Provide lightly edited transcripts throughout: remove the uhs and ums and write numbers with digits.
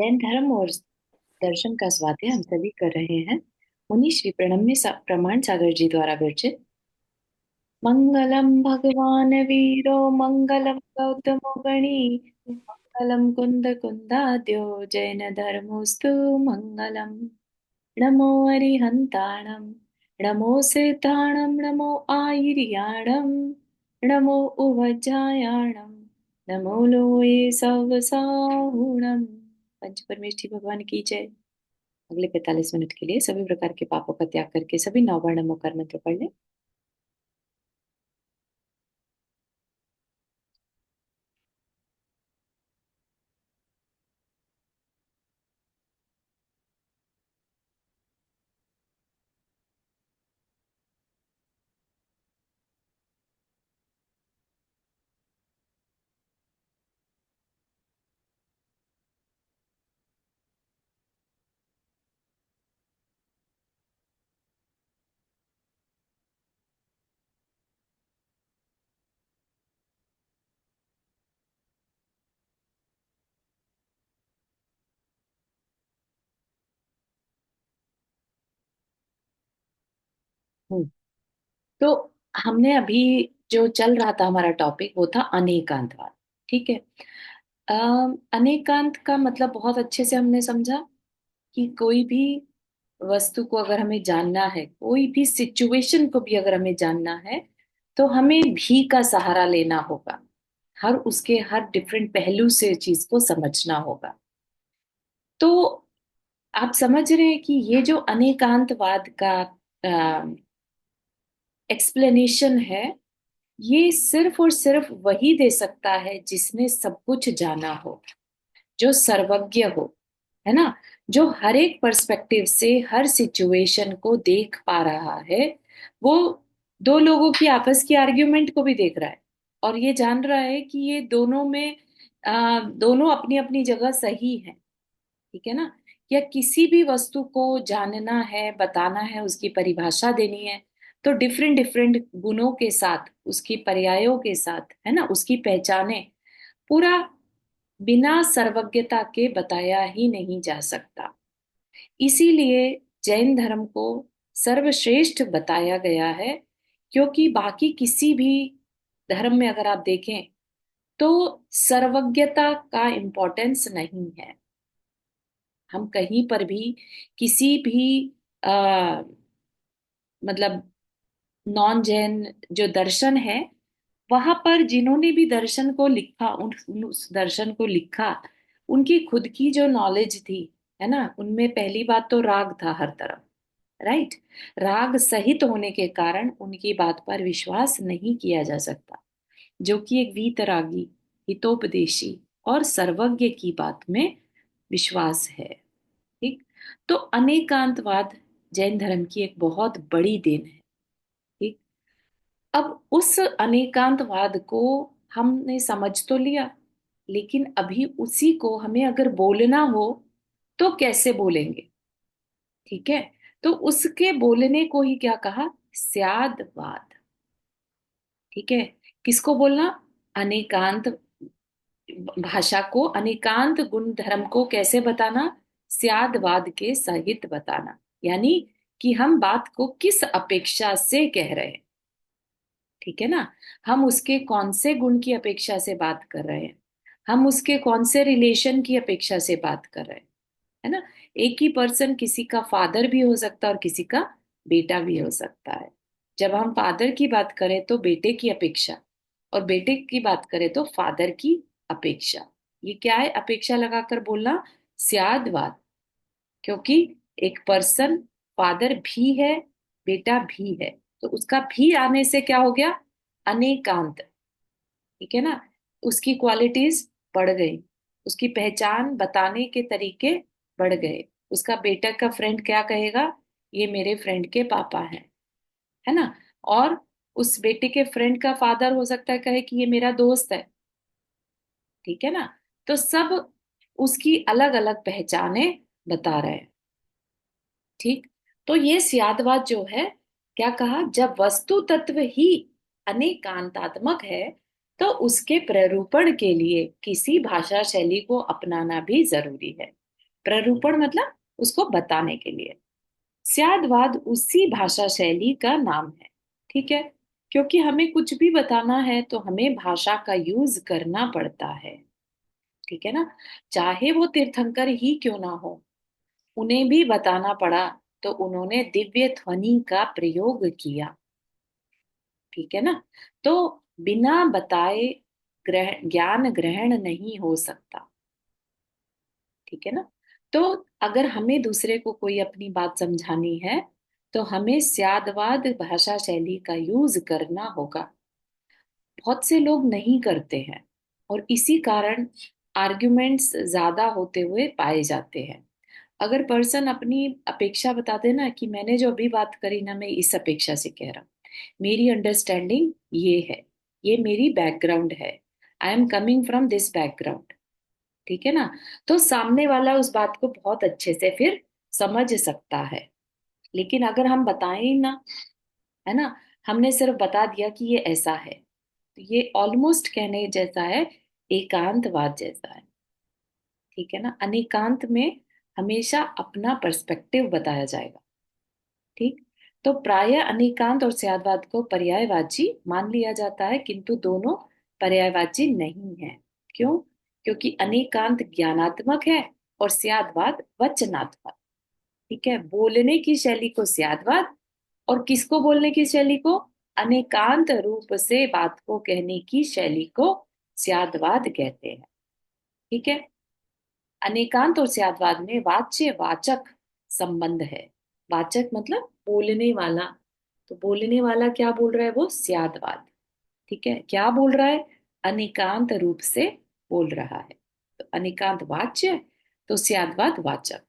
जैन धर्म और दर्शन का स्वाध्याय हम सभी कर रहे हैं। मुनि श्री प्रणम्य प्रमाण सागर जी द्वारा विरचित। मंगलम भगवान वीरो मंगलम गौतमो गणी मंगलम कुंद कुंदाद्यो जैन धर्मोस्तु मंगलम। नमो अरिहंताणम नमो सिद्धाणम नमो आयर्याणम नमो उवज्जायाणम नमो लोये सवसाहुणम। पंच परमेष्ठी भगवान की जय। अगले 45 मिनट के लिए सभी प्रकार के पापों का त्याग करके सभी नववर्ण मुखर मंत्र पढ़ लें। हम्म, तो हमने अभी जो चल रहा था हमारा टॉपिक वो था अनेकांतवाद। ठीक है। अनेकांत का मतलब बहुत अच्छे से हमने समझा कि कोई भी वस्तु को अगर हमें जानना है, कोई भी सिचुएशन को भी अगर हमें जानना है, तो हमें भी का सहारा लेना होगा। हर उसके हर डिफरेंट पहलू से चीज को समझना होगा। तो आप समझ रहे हैं कि ये जो अनेकांतवाद का एक्सप्लेनेशन है, ये सिर्फ और सिर्फ वही दे सकता है जिसने सब कुछ जाना हो, जो सर्वज्ञ हो, है ना। जो हर एक पर्सपेक्टिव से हर सिचुएशन को देख पा रहा है। वो दो लोगों की आपस की आर्ग्यूमेंट को भी देख रहा है और ये जान रहा है कि ये दोनों में दोनों अपनी अपनी जगह सही है। ठीक है ना। या किसी भी वस्तु को जानना है, बताना है, उसकी परिभाषा देनी है, तो डिफरेंट डिफरेंट गुणों के साथ, उसकी पर्यायों के साथ, है ना, उसकी पहचाने पूरा बिना सर्वज्ञता के बताया ही नहीं जा सकता। इसीलिए जैन धर्म को सर्वश्रेष्ठ बताया गया है। क्योंकि बाकी किसी भी धर्म में अगर आप देखें तो सर्वज्ञता का इम्पोर्टेंस नहीं है। हम कहीं पर भी किसी भी आ, मतलब नॉन जैन जो दर्शन है, वहां पर जिन्होंने भी दर्शन को लिखा, उस दर्शन को लिखा, उनकी खुद की जो नॉलेज थी, है ना, उनमें पहली बात तो राग था हर तरफ। राइट। राग सहित होने के कारण उनकी बात पर विश्वास नहीं किया जा सकता, जो कि एक वीतरागी, हितोपदेशी और सर्वज्ञ की बात में विश्वास है। ठीक। तो अनेकांतवाद जैन धर्म की एक बहुत बड़ी देन है। ठीक। अब उस अनेकांतवाद को हमने समझ तो लिया, लेकिन अभी उसी को हमें अगर बोलना हो तो कैसे बोलेंगे। ठीक है। तो उसके बोलने को ही क्या कहा? स्यादवाद। ठीक है। किसको बोलना? अनेकांत भाषा को, अनेकांत गुण धर्म को कैसे बताना? स्यादवाद के सहित बताना। यानी कि हम बात को किस अपेक्षा से कह रहे हैं। ठीक है ना। हम उसके कौन से गुण की अपेक्षा से बात कर रहे हैं, हम उसके कौन से रिलेशन की अपेक्षा से बात कर रहे हैं, है ना। एक ही पर्सन किसी का फादर भी हो सकता है और किसी का बेटा भी हो सकता है। जब हम फादर की बात करें तो बेटे की अपेक्षा, और बेटे की बात करें तो फादर की अपेक्षा। ये क्या है अपेक्षा लगाकर बोलना? स्यादवाद। क्योंकि एक पर्सन फादर भी है, बेटा भी है, तो उसका भी आने से क्या हो गया? अनेकांत। ठीक है ना। उसकी क्वालिटीज बढ़ गई, उसकी पहचान बताने के तरीके बढ़ गए। उसका बेटा का फ्रेंड क्या कहेगा? ये मेरे फ्रेंड के पापा हैं, है ना। और उस बेटे के फ्रेंड का फादर हो सकता है कहे कि ये मेरा दोस्त है। ठीक है ना। तो सब उसकी अलग अलग पहचाने बता रहे हैं। ठीक। तो ये सियादवाद जो है, क्या कहा, जब वस्तु तत्व ही अनेकांतात्मक है तो उसके प्ररूपण के लिए किसी भाषा शैली को अपनाना भी जरूरी है। प्ररूपण मतलब उसको बताने के लिए। स्यादवाद उसी भाषा शैली का नाम है। ठीक है, क्योंकि हमें कुछ भी बताना है तो हमें भाषा का यूज करना पड़ता है। ठीक है ना, चाहे वो तीर्थंकर ही क्यों ना हो, उन्हें भी बताना पड़ा तो उन्होंने दिव्य ध्वनि का प्रयोग किया। ठीक है ना, तो बिना बताए ज्ञान ग्रहण नहीं हो सकता। ठीक है ना, तो अगर हमें दूसरे को कोई अपनी बात समझानी है तो हमें स्यादवाद भाषा शैली का यूज करना होगा। बहुत से लोग नहीं करते हैं और इसी कारण आर्ग्यूमेंट्स ज्यादा होते हुए पाए जाते हैं। अगर पर्सन अपनी अपेक्षा बता देना कि मैंने जो अभी बात करी ना, मैं इस अपेक्षा से कह रहा हूँ, मेरी अंडरस्टैंडिंग ये है, ये मेरी बैकग्राउंड है, I am coming from this background. ठीक है ना, तो सामने वाला उस बात को बहुत अच्छे से फिर समझ सकता है। लेकिन अगर हम बताएं ही ना, है ना, हमने सिर्फ बता दिया कि ये ऐसा है, तो ये ऑलमोस्ट कहने जैसा है, एकांतवाद जैसा है। ठीक है ना, अनेकांत में हमेशा अपना पर्सपेक्टिव बताया जाएगा। ठीक, तो प्राय अनेकांत और स्यादवाद को पर्यायवाची मान लिया जाता है, किंतु दोनों पर्यायवाची नहीं है। क्यों? क्योंकि अनेकांत ज्ञानात्मक है और स्यादवाद वचनात्मक। ठीक है, बोलने की शैली को स्यादवाद, और किसको बोलने की शैली को, अनेकांत रूप से बात को कहने की शैली को स्यादवाद कहते हैं। ठीक है, अनेकांत और स्यादवाद में वाच्य वाचक संबंध है। वाचक मतलब बोलने वाला, तो बोलने वाला क्या बोल रहा है, वो स्यादवाद। ठीक है, क्या बोल रहा है, अनेकांत रूप से बोल रहा है, तो अनेकांत वाच्य, तो स्यादवाद वाचक।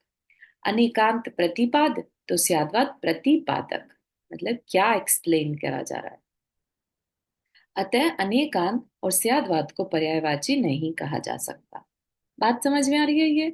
अनेकांत प्रतिपाद, तो स्यादवाद प्रतिपादक, मतलब क्या एक्सप्लेन करा जा रहा है। अतः अनेकांत और स्यादवाद को पर्यायवाची नहीं कहा जा सकता। बात समझ में आ रही है? ये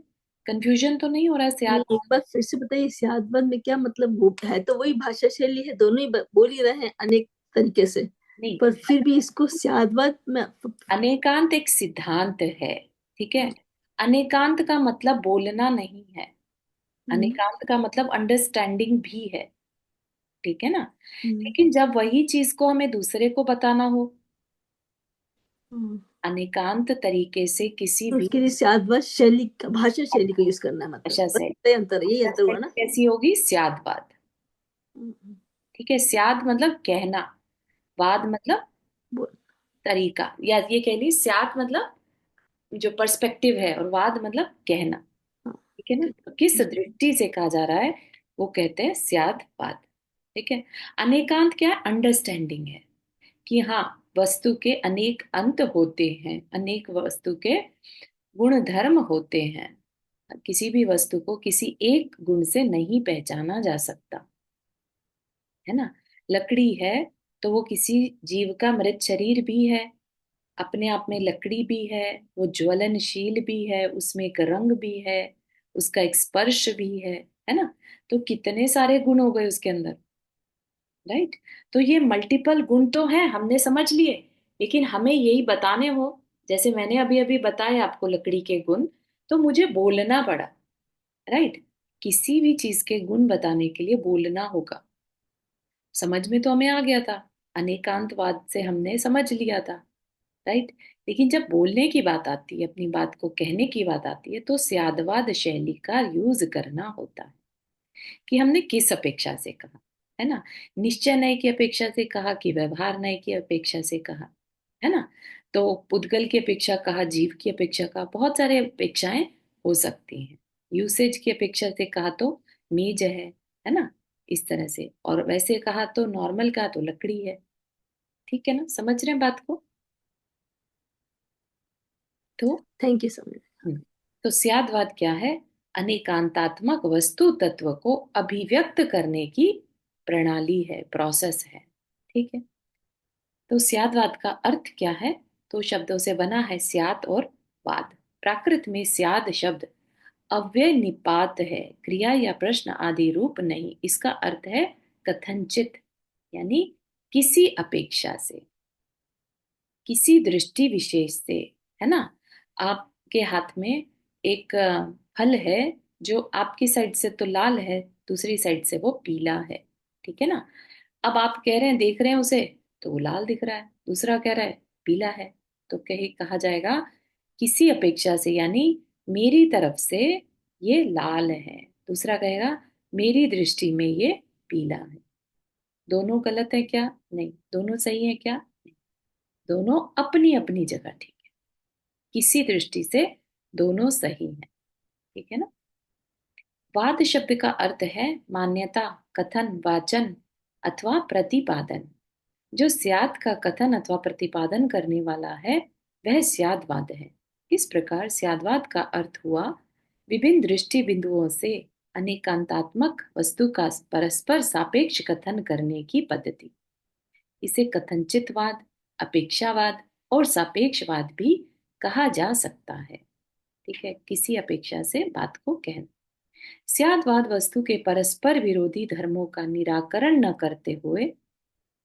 कंफ्यूजन तो नहीं हो रहा है नहीं, स्याद? एक बार फिर से बताइए, सियादबंद में क्या मतलब? वो है तो वही भाषा शैली है, दोनों ही बोल ही रहे हैं अनेक तरीके से, नहीं, पर फिर भी इसको सियादवाद में। अनेकांत एक सिद्धांत है। ठीक है, अनेकांत का मतलब बोलना नहीं है, हम्म, अनेकांत का मतलब अंडरस्टैंडिंग भी है। ठीक है ना, हम्म, लेकिन जब वही चीज को हमें दूसरे को बताना हो, हम्म। अनेकांत तरीके से किसी तो भी उसके लिए सियादवाद शैली का, भाषा शैली को यूज करना है, मतलब भाषा बस से, इतना ही अंतर है, यही भाषा अंतर हुआ शैली ना। कैसी होगी, स्यादवाद। हम्म, ठीक है, स्याद मतलब कहना, वाद मतलब बोल। तरीका, या ये कह ली स्याद मतलब जो पर्सपेक्टिव है, और वाद मतलब कहना। हाँ, ठीक है ना, ठीक तो किस है। दृष्टि से कहा जा रहा है, वो कहते हैं स्यादवाद। ठीक है, अनेकांत क्या है, अंडरस्टैंडिंग है कि हाँ, वस्तु के अनेक अंत होते हैं, अनेक वस्तु के गुण धर्म होते हैं, किसी भी वस्तु को किसी एक गुण से नहीं पहचाना जा सकता। है ना, लकड़ी है तो वो किसी जीव का मृत शरीर भी है, अपने आप में लकड़ी भी है, वो ज्वलनशील भी है, उसमें एक रंग भी है, उसका एक स्पर्श भी है ना, तो कितने सारे गुण हो गए उसके अंदर। राइट, तो ये मल्टीपल गुण तो हैं, हमने समझ लिए, लेकिन हमें यही बताने हो, जैसे मैंने अभी अभी बताया आपको लकड़ी के गुण, तो मुझे बोलना पड़ा। राइट, किसी भी चीज के गुण बताने के लिए बोलना होगा। समझ में तो हमें आ गया था, अनेकांतवाद से हमने समझ लिया था। राइट, लेकिन जब बोलने की बात आती है, अपनी बात को कहने की बात आती है, तो स्यादवाद शैली का यूज करना होता है कि हमने किस अपेक्षा से कहा। है ना, निश्चय नय की अपेक्षा से कहा कि व्यवहार नय की अपेक्षा से कहा। है ना, तो पुद्गल की अपेक्षा कहा, जीव की अपेक्षा कहा, बहुत सारे अपेक्षाएं हो सकती हैं। यूसेज की अपेक्षा से कहा तो मेज है ना, इस तरह से, और वैसे कहा तो नॉर्मल कहा तो लकड़ी है। ठीक है ना, समझ रहे हैं बात को? तो थैंक यू सो मच। हम्म, तो स्यादवाद क्या है, अनेकांतात्मक वस्तु तत्व को अभिव्यक्त करने की प्रणाली है, प्रोसेस है। ठीक है, तो स्यादवाद का अर्थ क्या है, तो शब्दों से बना है स्यात और वाद। प्राकृत में स्याद शब्द अव्यय निपात है, क्रिया या प्रश्न आदि रूप नहीं। इसका अर्थ है कथनचित, यानी किसी अपेक्षा से, किसी दृष्टि विशेष से। है ना, आपके हाथ में एक फल है, जो आपकी साइड से तो लाल है, दूसरी साइड से वो पीला है। ठीक है ना। अब आप कह रहे हैं, देख रहे हैं उसे, तो वो लाल दिख रहा है, दूसरा कह रहा है पीला है। तो कहे कहा जाएगा किसी अपेक्षा से, यानी मेरी तरफ से ये लाल है, दूसरा कहेगा मेरी दृष्टि में ये पीला है। दोनों गलत है क्या? नहीं। दोनों सही है क्या? नहीं। दोनों अपनी अपनी जगह ठीक है। किसी दृष्टि से दोनों सही है। ठीक है ना। वाद शब्द का अर्थ है मान्यता, कथन, वाचन अथवा प्रतिपादन। जो स्याद का कथन अथवा प्रतिपादन करने वाला है वह स्यादवाद है। इस प्रकार स्यादवाद का अर्थ हुआ विभिन्न दृष्टि बिंदुओं से अनेकांतात्मक वस्तु का परस्पर सापेक्ष कथन करने की पद्धति। इसे कथनचितवाद, अपेक्षावाद और सापेक्षवाद भी कहा जा सकता है। ठीक है, किसी अपेक्षा से बात को कहना। स्यादवाद वस्तु के परस्पर विरोधी धर्मों का निराकरण न करते हुए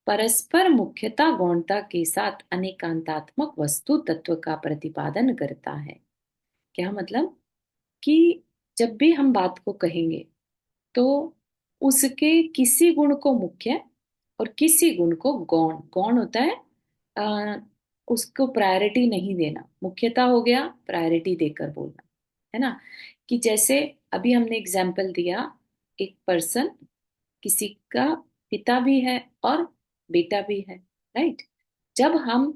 परस्पर मुख्यता गौणता के साथ अनेकांतात्मक वस्तु तत्व का प्रतिपादन करता है। क्या मतलब कि जब भी हम बात को कहेंगे तो उसके किसी गुण को मुख्य और किसी गुण को गौण, गौण होता है आ, उसको प्रायोरिटी नहीं देना, मुख्यता हो गया प्रायोरिटी देकर बोलना। है ना। कि जैसे अभी हमने एग्जाम्पल दिया, एक पर्सन, किसी का पिता भी है और बेटा भी है। राइट। जब हम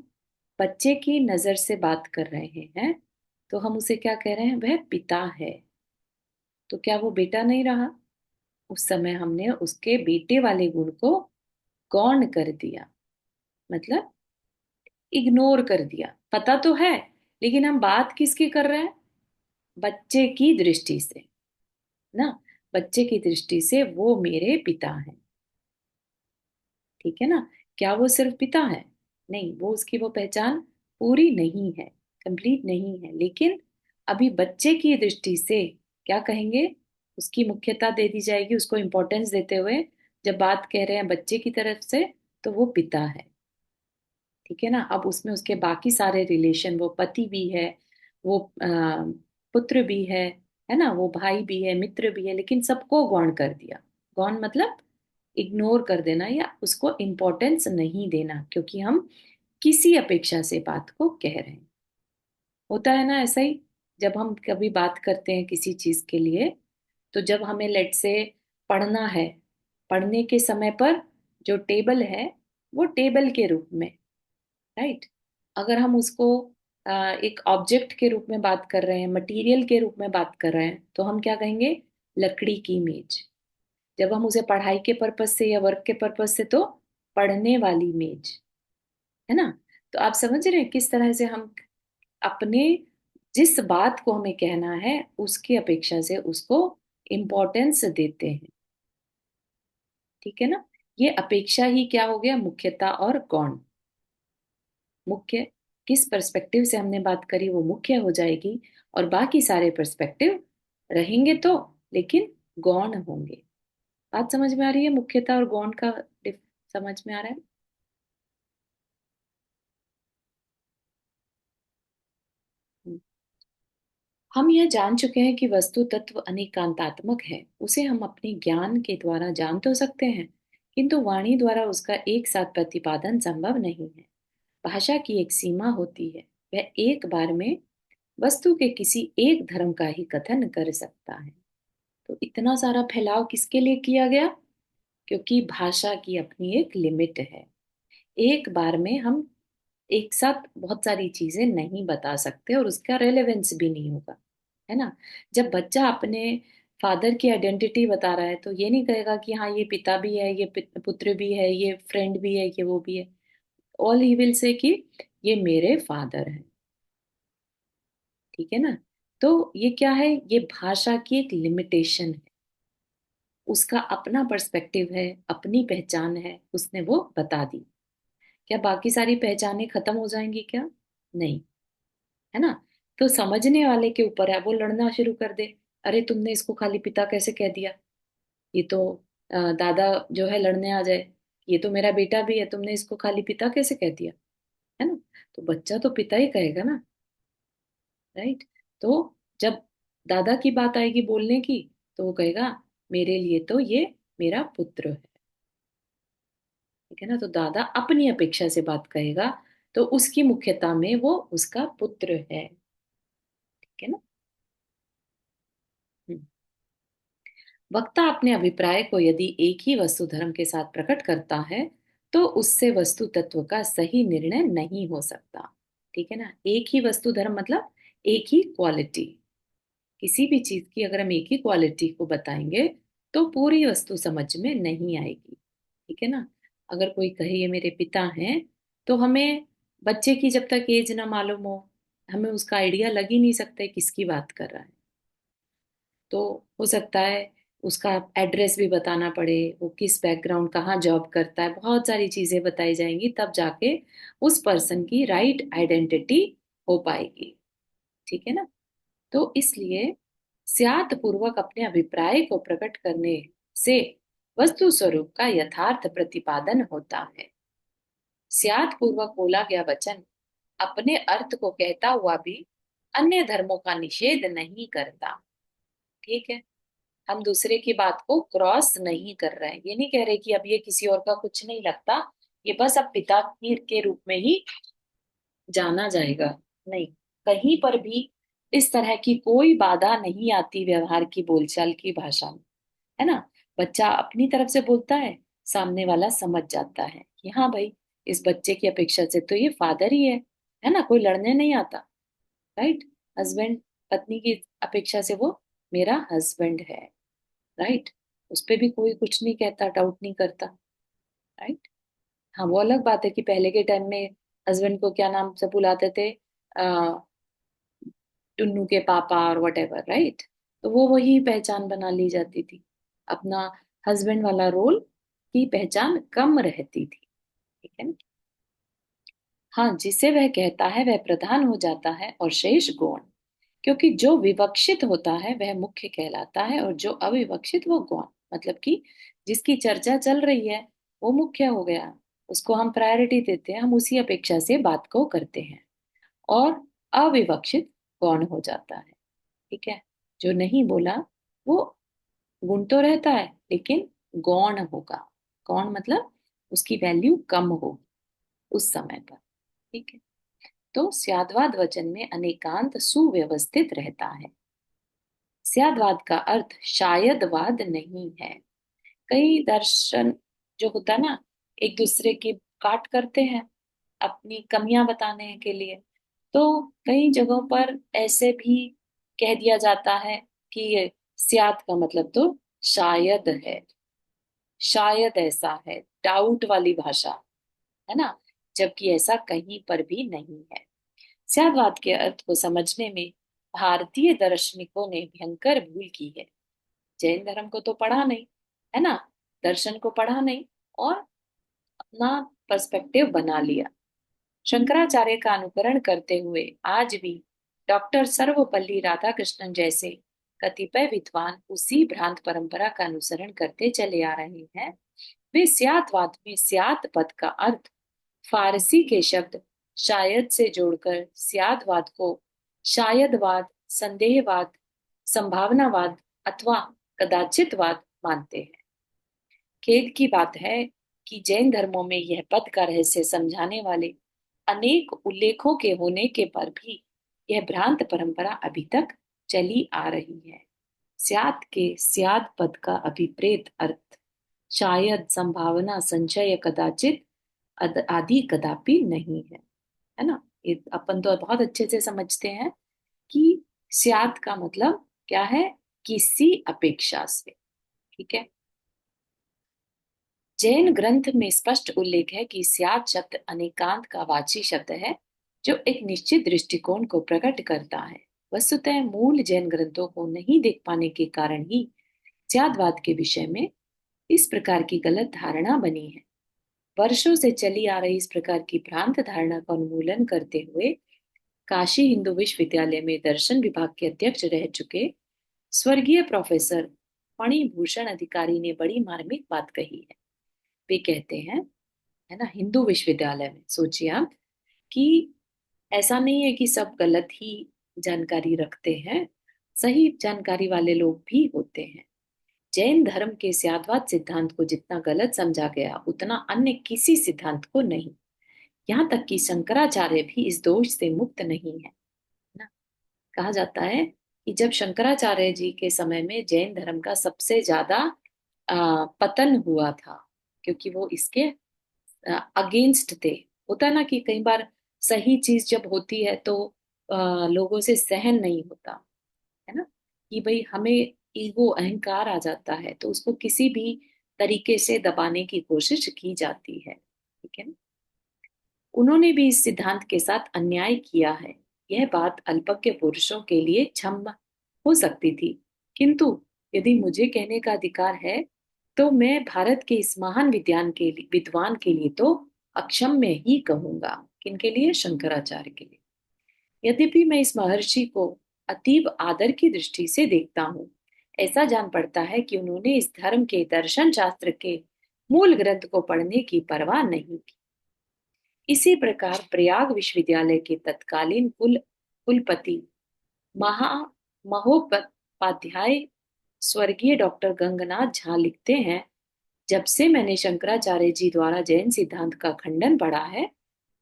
बच्चे की नजर से बात कर रहे हैं तो हम उसे क्या कह रहे हैं? वह पिता है। तो क्या वो बेटा नहीं रहा? उस समय हमने उसके बेटे वाले गुण को गौण कर दिया, मतलब इग्नोर कर दिया। पता तो है, लेकिन हम बात किसकी कर रहे हैं? बच्चे की दृष्टि से ना। बच्चे की दृष्टि से वो मेरे पिता हैं। ठीक है ना। क्या वो सिर्फ पिता है? नहीं, वो उसकी वो पहचान पूरी नहीं है, कंप्लीट नहीं है। लेकिन अभी बच्चे की दृष्टि से क्या कहेंगे? उसकी मुख्यता दे दी जाएगी, उसको इंपॉर्टेंस देते हुए जब बात कह रहे हैं बच्चे की तरफ से, तो वो पिता है। ठीक है ना। अब उसमें उसके बाकी सारे रिलेशन, वो पति भी है, वो पुत्र भी है ना, वो भाई भी है, मित्र भी है, लेकिन सबको गौण कर दिया। गौण मतलब इग्नोर कर देना या उसको इम्पोर्टेंस नहीं देना, क्योंकि हम किसी अपेक्षा से बात को कह रहे हैं। होता है ना ऐसा ही। जब हम कभी बात करते हैं किसी चीज के लिए, तो जब हमें लेट से पढ़ना है, पढ़ने के समय पर जो टेबल है वो टेबल के रूप में, राइट। अगर हम उसको एक ऑब्जेक्ट के रूप में बात कर रहे हैं, मटेरियल के रूप में बात कर रहे हैं, तो हम क्या कहेंगे? लकड़ी की मेज। जब हम उसे पढ़ाई के पर्पज से या वर्क के पर्पज से, तो पढ़ने वाली मेज। है ना। तो आप समझ रहे हैं किस तरह से हम अपने जिस बात को हमें कहना है उसकी अपेक्षा से उसको इम्पोर्टेंस देते हैं। ठीक है ना। ये अपेक्षा ही क्या हो गया? मुख्यता और गौण। मुख्य किस पर्सपेक्टिव से हमने बात करी वो मुख्य हो जाएगी, और बाकी सारे पर्सपेक्टिव रहेंगे तो, लेकिन गौण होंगे। बात समझ में आ रही है? मुख्यता और गौण का समझ में आ रहा है? हम्म। हम यह जान चुके हैं कि वस्तु तत्व अनेकांतात्मक है। उसे हम अपने ज्ञान के द्वारा जान तो सकते हैं, किंतु वाणी द्वारा उसका एक साथ प्रतिपादन संभव नहीं है। भाषा की एक सीमा होती है, वह एक बार में वस्तु के किसी एक धर्म का ही कथन कर सकता है। तो इतना सारा फैलाव किसके लिए किया गया? क्योंकि भाषा की अपनी एक लिमिट है। एक बार में हम एक साथ बहुत सारी चीजें नहीं बता सकते और उसका रेलेवेंस भी नहीं होगा। है ना। जब बच्चा अपने फादर की आइडेंटिटी बता रहा है तो ये नहीं कहेगा कि हाँ ये पिता भी है, ये पुत्र भी है, ये फ्रेंड भी है, ये वो भी है। ऑल ही विल से कि ये मेरे फादर है। ठीक है ना। तो ये क्या है? ये भाषा की एक लिमिटेशन है। उसका अपना पर्सपेक्टिव है, अपनी पहचान है, उसने वो बता दी। क्या बाकी सारी पहचानें खत्म हो जाएंगी क्या? नहीं। है ना। तो समझने वाले के ऊपर है, वो लड़ना शुरू कर दे, अरे तुमने इसको खाली पिता कैसे कह दिया? ये तो दादा जो है लड़ने आ जाए, ये तो मेरा बेटा भी है, तुमने इसको खाली पिता कैसे कह दिया? है ना। तो बच्चा तो पिता ही कहेगा ना। राइट। तो जब दादा की बात आएगी बोलने की, तो वो कहेगा मेरे लिए तो ये मेरा पुत्र है। ठीक है ना, तो दादा अपनी अपेक्षा से बात कहेगा, तो उसकी मुख्यता में वो उसका पुत्र है। ठीक है ना। हम्म। वक्ता अपने अभिप्राय को यदि एक ही वस्तु धर्म के साथ प्रकट करता है, तो उससे वस्तु तत्व का सही निर्णय नहीं हो सकता। ठीक है ना, एक ही वस्तु धर्म मतलब एक ही क्वालिटी। किसी भी चीज की अगर हम एक ही क्वालिटी को बताएंगे, तो पूरी वस्तु समझ में नहीं आएगी। ठीक है ना। अगर कोई कहे ये मेरे पिता हैं, तो हमें बच्चे की जब तक एज ना मालूम हो, हमें उसका आइडिया लग ही नहीं सकता है किसकी बात कर रहा है। तो हो सकता है उसका एड्रेस भी बताना पड़े, वो किस बैकग्राउंड कहाँ जॉब करता है, बहुत सारी चीजें बताई जाएंगी, तब जाके उस पर्सन की राइट आइडेंटिटी हो पाएगी। ठीक है ना। तो इसलिए स्यात पूर्वक अपने अभिप्राय को प्रकट करने से वस्तु स्वरूप का यथार्थ प्रतिपादन होता है। स्यात पूर्वक बोला गया वचन अपने अर्थ को कहता हुआ भी अन्य धर्मों का निषेध नहीं करता। ठीक है। हम दूसरे की बात को क्रॉस नहीं कर रहे हैं, ये नहीं कह रहे कि अब ये किसी और का कुछ नहीं लगता, ये बस अब पिता के रूप में ही जाना जाएगा। नहीं, कहीं पर भी इस तरह की कोई बाधा नहीं आती व्यवहार की, बोलचाल की, भाषा में। है ना। बच्चा अपनी तरफ से बोलता है, सामने वाला समझ जाता है कि हाँ भाई, इस बच्चे की अपेक्षा से तो ये फादर ही है ना, कोई लड़ने नहीं आता। राइट। हस्बैंड पत्नी की अपेक्षा से वो मेरा हस्बैंड है। राइट। उस पे भी कोई कुछ नहीं कहता, डाउट नहीं करता। राइट। हाँ, वो अलग बात है कि पहले के टाइम में हस्बैंड को क्या नाम से बुलाते थे, टुन्नू के पापा और वट एवर। राइट। तो वो वही पहचान बना ली जाती थी, अपना हस्बैंड वाला रोल की पहचान कम रहती थी। ठीक है ना? हाँ, जिसे वह कहता है वह प्रधान हो जाता है और शेष गौण, क्योंकि जो विवक्षित होता है वह मुख्य कहलाता है और जो अविवक्षित वो गौण। मतलब कि जिसकी चर्चा चल रही है वो मुख्य हो गया, उसको हम प्रायोरिटी देते हैं, हम उसी अपेक्षा से बात को करते हैं, और अविवक्षित गौण हो जाता है। ठीक है। जो नहीं बोला वो गुण तो रहता है लेकिन गौण होगा। गौण मतलब उसकी वैल्यू कम होगी उस समय पर। ठीक है। तो स्याद्वाद वचन में अनेकांत सुव्यवस्थित रहता है। स्याद्वाद का अर्थ शायदवाद नहीं है। कई दर्शन जो होता है ना, एक दूसरे की काट करते हैं अपनी कमियां बताने के लिए। तो कई जगहों पर ऐसे भी कह दिया जाता है कि ये स्याद का मतलब तो शायद है, शायद ऐसा है, डाउट वाली भाषा। है ना। जबकि ऐसा कहीं पर भी नहीं है। स्यादवाद के अर्थ को समझने में भारतीय दार्शनिकों ने भयंकर भूल की है। जैन धर्म को तो पढ़ा नहीं, है ना, दर्शन को पढ़ा नहीं, और अपना पर्सपेक्टिव बना लिया। शंकराचार्य का अनुकरण करते हुए आज भी डॉक्टर सर्वपल्ली राधाकृष्णन जैसे कतिपय विद्वान उसी भ्रांत परंपरा का अनुसरण करते चले आ रहे हैं। वे स्यातवाद में स्यात पद का अर्थ फारसी के शब्द शायद से जोड़कर स्यादवाद को शायदवाद, संदेहवाद, संभावनावाद अथवा कदाचितवाद मानते हैं। खेद की बात है कि जैन धर्मों में यह पद का रहस्य समझाने वाले अनेक उल्लेखों के होने के पर भी यह भ्रांत परंपरा अभी तक चली आ रही है। स्याद के स्याद पद का अभिप्रेत अर्थ शायद, संभावना, संशय, कदाचित आदि कदापि नहीं है। है ना। ये अपन तो बहुत अच्छे से समझते हैं कि स्याद का मतलब क्या है, किसी अपेक्षा से। ठीक है। जैन ग्रंथ में स्पष्ट उल्लेख है कि स्यात् शब्द अनेकांत का वाची शब्द है जो एक निश्चित दृष्टिकोण को प्रकट करता है। वस्तुतः मूल जैन ग्रंथों को नहीं देख पाने के कारण ही स्याद्वाद के विषय में इस प्रकार की गलत धारणा बनी है। वर्षों से चली आ रही इस प्रकार की भ्रांत धारणा का उन्मूलन करते हुए काशी हिंदू विश्वविद्यालय में दर्शन विभाग के अध्यक्ष रह चुके स्वर्गीय प्रोफेसर फणिभूषण अधिकारी ने बड़ी मार्मिक बात कही है। वे कहते हैं, है ना, हिंदू विश्वविद्यालय में सोचिए आप कि ऐसा नहीं है कि सब गलत ही जानकारी रखते हैं, सही जानकारी वाले लोग भी होते हैं। जैन धर्म के स्याद्वाद सिद्धांत को जितना गलत समझा गया उतना अन्य किसी सिद्धांत को नहीं। यहाँ तक कि शंकराचार्य भी इस दोष से मुक्त नहीं है ना। कहा जाता है कि जब शंकराचार्य जी के समय में जैन धर्म का सबसे ज्यादा पतन हुआ था, क्योंकि वो इसके अगेंस्ट थे। होता है ना कि कई बार सही चीज जब होती है तो लोगों से सहन नहीं होता, है ना, कि भाई हमें ईगो अहंकार आ जाता है तो उसको किसी भी तरीके से दबाने की कोशिश की जाती है। ठीक है ना? उन्होंने भी इस सिद्धांत के साथ अन्याय किया है। यह बात अल्पज्ञ पुरुषों के लिए क्षम्य हो सकती थी, किंतु यदि मुझे कहने का अधिकार है तो मैं भारत के इस महान विद्वान के लिए तो अक्षम्य ही कहूंगा। किनके लिए? शंकराचार्य के लिए। यद्यपि मैं इस महर्षि को अतीब आदर की दृष्टि से देखता हूँ, ऐसा जान पड़ता है कि उन्होंने इस धर्म के दर्शन शास्त्र के मूल ग्रंथ को पढ़ने की परवाह नहीं की। इसी प्रकार प्रयाग विश्वविद्यालय के तत्कालीन कुलपति महा महोपाध्याय स्वर्गीय डॉक्टर गंगनाथ झा लिखते हैं, जब से मैंने शंकराचार्य जी द्वारा जैन सिद्धांत का खंडन पढ़ा है,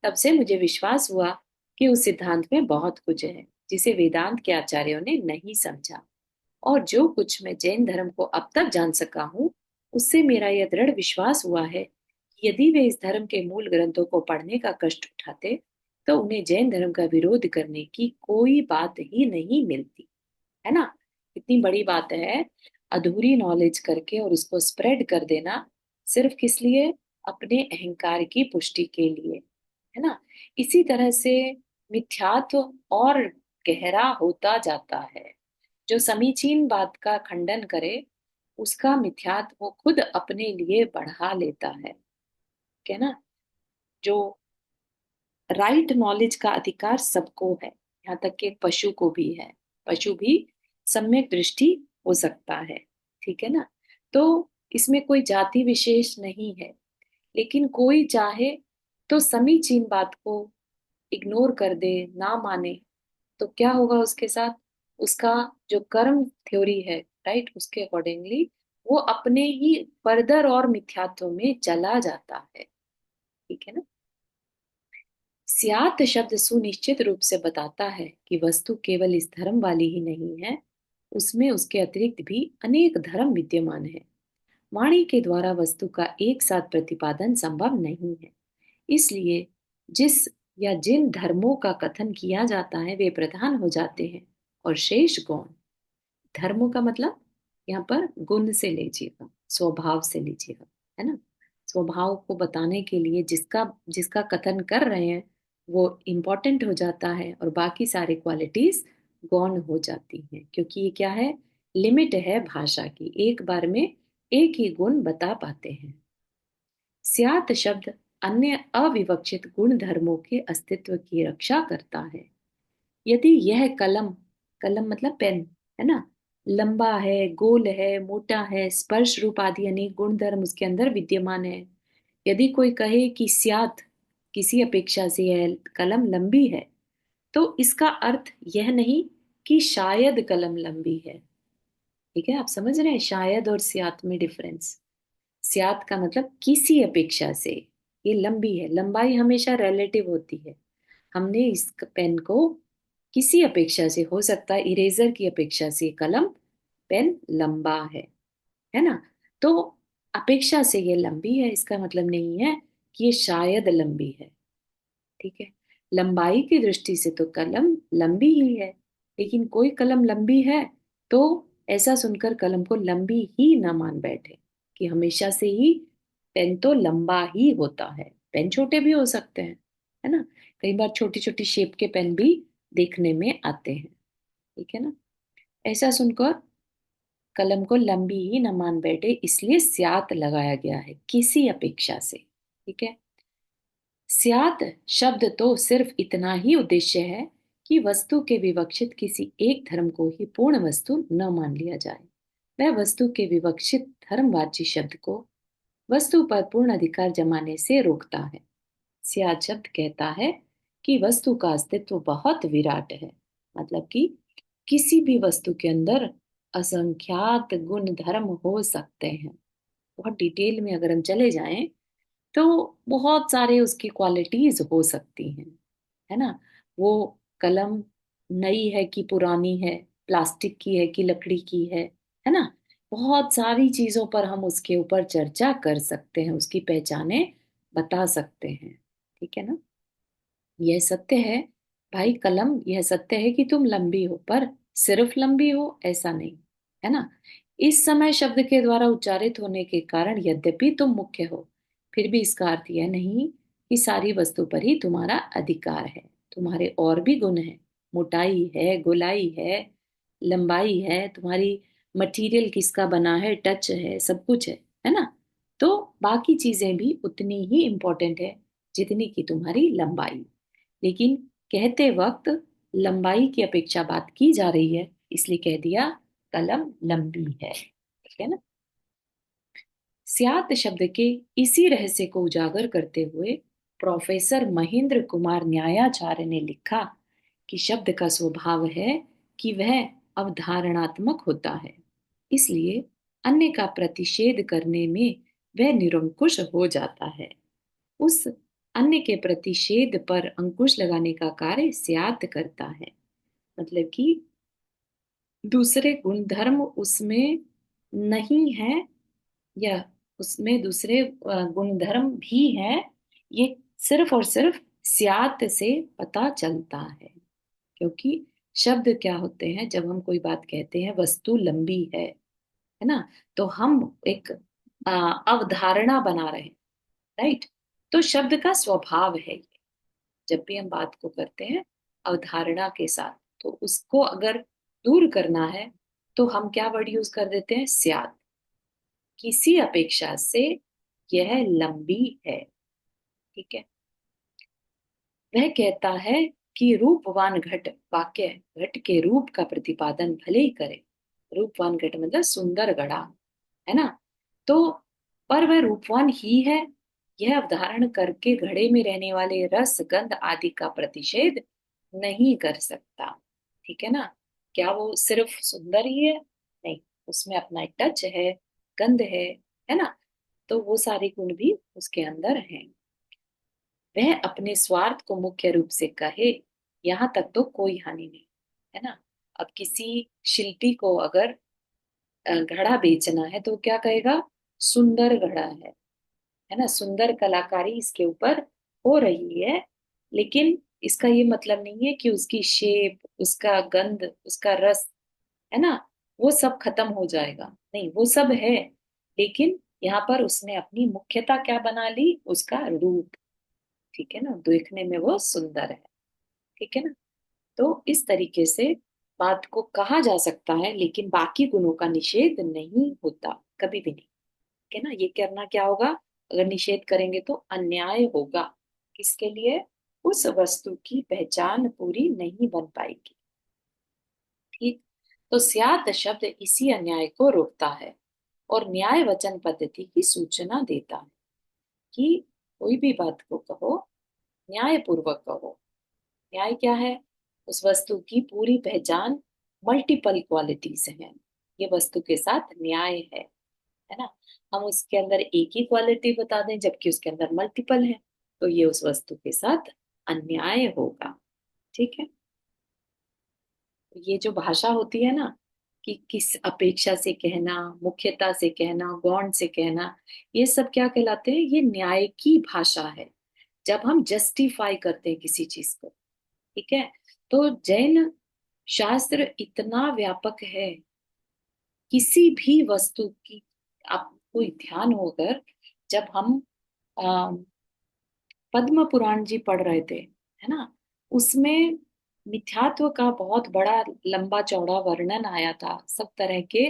तब से मुझे विश्वास हुआ कि उस सिद्धांत में बहुत कुछ है जिसे वेदांत के आचार्यों ने नहीं समझा। और जो कुछ मैं जैन धर्म को अब तक जान सका हूँ, उससे मेरा यह दृढ़ विश्वास हुआ है कि यदि वे इस धर्म के मूल ग्रंथों को पढ़ने का कष्ट उठाते तो उन्हें जैन धर्म का विरोध करने की कोई बात ही नहीं मिलती, है ना। इतनी बड़ी बात है अधूरी नॉलेज करके और उसको स्प्रेड कर देना, सिर्फ किस लिए? अपने अहंकार की पुष्टि के लिए, है ना। इसी तरह से मिथ्यात्व और गहरा होता जाता है। जो समीचीन बात का खंडन करे उसका मिथ्यात्व वो खुद अपने लिए बढ़ा लेता है, क्या ना। जो राइट नॉलेज का अधिकार सबको है, यहाँ तक कि पशु को भी है। पशु भी सम्यक दृष्टि हो सकता है, ठीक है ना। तो इसमें कोई जाति विशेष नहीं है, लेकिन कोई चाहे तो समीचीन बात को इग्नोर कर दे, ना माने, तो क्या होगा उसके साथ? उसका जो कर्म थ्योरी है, राइट, उसके अकॉर्डिंगली वो अपने ही फर्दर और मिथ्यात्व में चला जाता है। ठीक है ना। स्यात् शब्द सुनिश्चित रूप से बताता है कि वस्तु केवल इस धर्म वाली ही नहीं है, उसमें उसके अतिरिक्त भी अनेक धर्म विद्यमान है। वाणी के द्वारा वस्तु का एक साथ प्रतिपादन संभव नहीं है, इसलिए जिस या जिन धर्मों का कथन किया जाता है वे प्रधान हो जाते हैं और शेष गौण। धर्मों का मतलब यहाँ पर गुण से लीजिएगा, स्वभाव से लीजिएगा, है ना। स्वभाव को बताने के लिए जिसका जिसका कथन कर रहे हैं वो इम्पोर्टेंट हो जाता है और बाकी सारी क्वालिटीज गौण हो जाती हैं, क्योंकि ये क्या है? लिमिट है भाषा की, एक बार में एक ही गुण बता पाते हैं। स्यात् शब्द अन्य अविवक्षित गुण धर्मों के अस्तित्व की रक्षा करता है। यदि यह कलम, कलम मतलब पेन, है ना, लंबा है, गोल है, मोटा है, स्पर्श रूप आदि अनेक गुण धर्म उसके अंदर विद्यमान है। यदि कोई कहे कि स्यात् किसी अपेक्षा से यह कलम लंबी है, तो इसका अर्थ यह नहीं कि शायद कलम लंबी है। ठीक है, आप समझ रहे हैं शायद और स्यात् में डिफरेंस? स्यात् का मतलब किसी अपेक्षा से ये लंबी है, लंबाई हमेशा रिलेटिव होती है। हमने इस पेन को किसी अपेक्षा से, हो सकता है इरेजर की अपेक्षा से कलम पेन लंबा है ना। तो अपेक्षा से ये लंबी है, इसका मतलब नहीं है कि ये शायद लंबी है। ठीक है, लंबाई की दृष्टि से तो कलम लंबी ही है, लेकिन कोई कलम लंबी है तो ऐसा सुनकर कलम को लंबी ही ना मान बैठे कि हमेशा से ही पेन तो लंबा ही होता है। पेन छोटे भी हो सकते हैं, है ना। कई बार छोटी छोटी शेप के पेन भी देखने में आते हैं, ठीक है ना। ऐसा सुनकर कलम को लंबी ही न मान बैठे, इसलिए स्यात लगाया गया है, किसी अपेक्षा से। ठीक है। स्यात शब्द तो सिर्फ इतना ही उद्देश्य है कि वस्तु के विवक्षित किसी एक धर्म को ही पूर्ण वस्तु न मान लिया जाए। वह वस्तु के विवक्षित धर्मवाची शब्द को वस्तु पर पूर्ण अधिकार जमाने से रोकता है। स्यात शब्द कहता है कि वस्तु का अस्तित्व बहुत विराट है, मतलब कि किसी भी वस्तु के अंदर असंख्यात गुण धर्म हो सकते हैं। बहुत डिटेल में अगर हम चले जाएं तो बहुत सारे उसकी क्वालिटीज हो सकती हैं, है ना। वो कलम नई है कि पुरानी है, प्लास्टिक की है कि लकड़ी की है ना। बहुत सारी चीजों पर हम उसके ऊपर चर्चा कर सकते हैं, उसकी पहचाने बता सकते हैं। ठीक है ना। यह सत्य है भाई कलम, यह सत्य है कि तुम लंबी हो, पर सिर्फ लंबी हो ऐसा नहीं, है ना। इस समय शब्द के द्वारा उच्चारित होने के कारण यद्यपि तुम मुख्य हो, फिर भी इसका अर्थ यह नहीं कि सारी वस्तु पर ही तुम्हारा अधिकार है। तुम्हारे और भी गुण हैं, मोटाई है, गोलाई है, लंबाई है, तुम्हारी मटेरियल किसका बना है, टच है, सब कुछ है ना। तो बाकी चीजें भी उतनी ही इंपॉर्टेंट है जितनी कि तुम्हारी लंबाई। लेकिन कहते वक्त लंबाई की अपेक्षा बात की जा रही है, इसलिए कह दिया कलम लंबी है। ठीक है ना। स्यात शब्द के इसी रहस्य को उजागर करते हुए प्रोफेसर महेंद्र कुमार न्यायाचार्य ने लिखा कि शब्द का स्वभाव है कि वह अवधारणात्मक होता है, इसलिए अन्य का प्रतिषेध करने में वह निरंकुश हो जाता है। उस अन्य के प्रतिषेध पर अंकुश लगाने का कार्य स्यात करता है। मतलब कि दूसरे गुणधर्म उसमें नहीं है, या उसमें दूसरे गुणधर्म भी हैं, ये सिर्फ और सिर्फ स्यात से पता चलता है। क्योंकि शब्द क्या होते हैं, जब हम कोई बात कहते हैं वस्तु लंबी है ना, तो हम एक अवधारणा बना रहे हैं, राइट। तो शब्द का स्वभाव है ये, जब भी हम बात को करते हैं अवधारणा के साथ, तो उसको अगर दूर करना है तो हम क्या वर्ड यूज कर देते हैं, स्यात्। किसी अपेक्षा से यह लंबी है। ठीक है। वह कहता है कि रूपवान घट वाक्य घट के रूप का प्रतिपादन भले ही करे। रूपवान घट मतलब सुंदर घड़ा, है ना। तो पर वह रूपवान ही है, यह अवधारण करके घड़े में रहने वाले रस गंध आदि का प्रतिषेध नहीं कर सकता। ठीक है ना। क्या वो सिर्फ सुंदर ही है, नहीं, उसमें अपना एक टच है, गंध है ना। तो वो सारे गुण भी उसके अंदर हैं। वह अपने स्वार्थ को मुख्य रूप से कहे, यहाँ तक तो कोई हानि नहीं, है ना। अब किसी शिल्पी को अगर घड़ा बेचना है तो क्या कहेगा, सुंदर घड़ा है ना, सुंदर कलाकारी इसके ऊपर हो रही है। लेकिन इसका ये मतलब नहीं है कि उसकी शेप, उसका गंध, उसका रस, है ना, वो सब खत्म हो जाएगा, नहीं, वो सब है। लेकिन यहाँ पर उसने अपनी मुख्यता क्या बना ली, उसका रूप। ठीक है ना, देखने में वो सुंदर है। ठीक है ना। तो इस तरीके से बात को कहा जा सकता है, लेकिन बाकी गुणों का निषेध नहीं होता, कभी भी नहीं। ठीक है ना। ये करना क्या होगा, अगर निषेध करेंगे तो अन्याय होगा। किसके लिए, उस वस्तु की पहचान पूरी नहीं बन पाएगी। ठीक। तो स्यात् शब्द इसी अन्याय को रोकता है और न्याय वचन पद्धति की सूचना देता है कि कोई भी बात को कहो, न्याय पूर्वक कहो। न्याय क्या है, उस वस्तु की पूरी पहचान, मल्टीपल क्वालिटीज हैं, ये वस्तु के साथ न्याय है ना। हम उसके अंदर एक ही क्वालिटी बता दें जबकि उसके अंदर मल्टीपल है, तो ये उस वस्तु के साथ अन्याय होगा। ठीक है। ये जो भाषा होती है ना, कि किस अपेक्षा से कहना, मुख्यता से कहना, गौण से कहना, ये सब क्या कहलाते हैं, ये न्याय की भाषा है। जब हम जस्टिफाई करते हैं किसी चीज को, ठीक है। तो जैन शास्त्र इतना व्यापक है, किसी भी वस्तु की, आपको ध्यान हो अगर, जब हम अ, पद्म पुराण जी पढ़ रहे थे, है ना, उसमें मिथ्यात्व का बहुत बड़ा लंबा चौड़ा वर्णन आया था, सब तरह के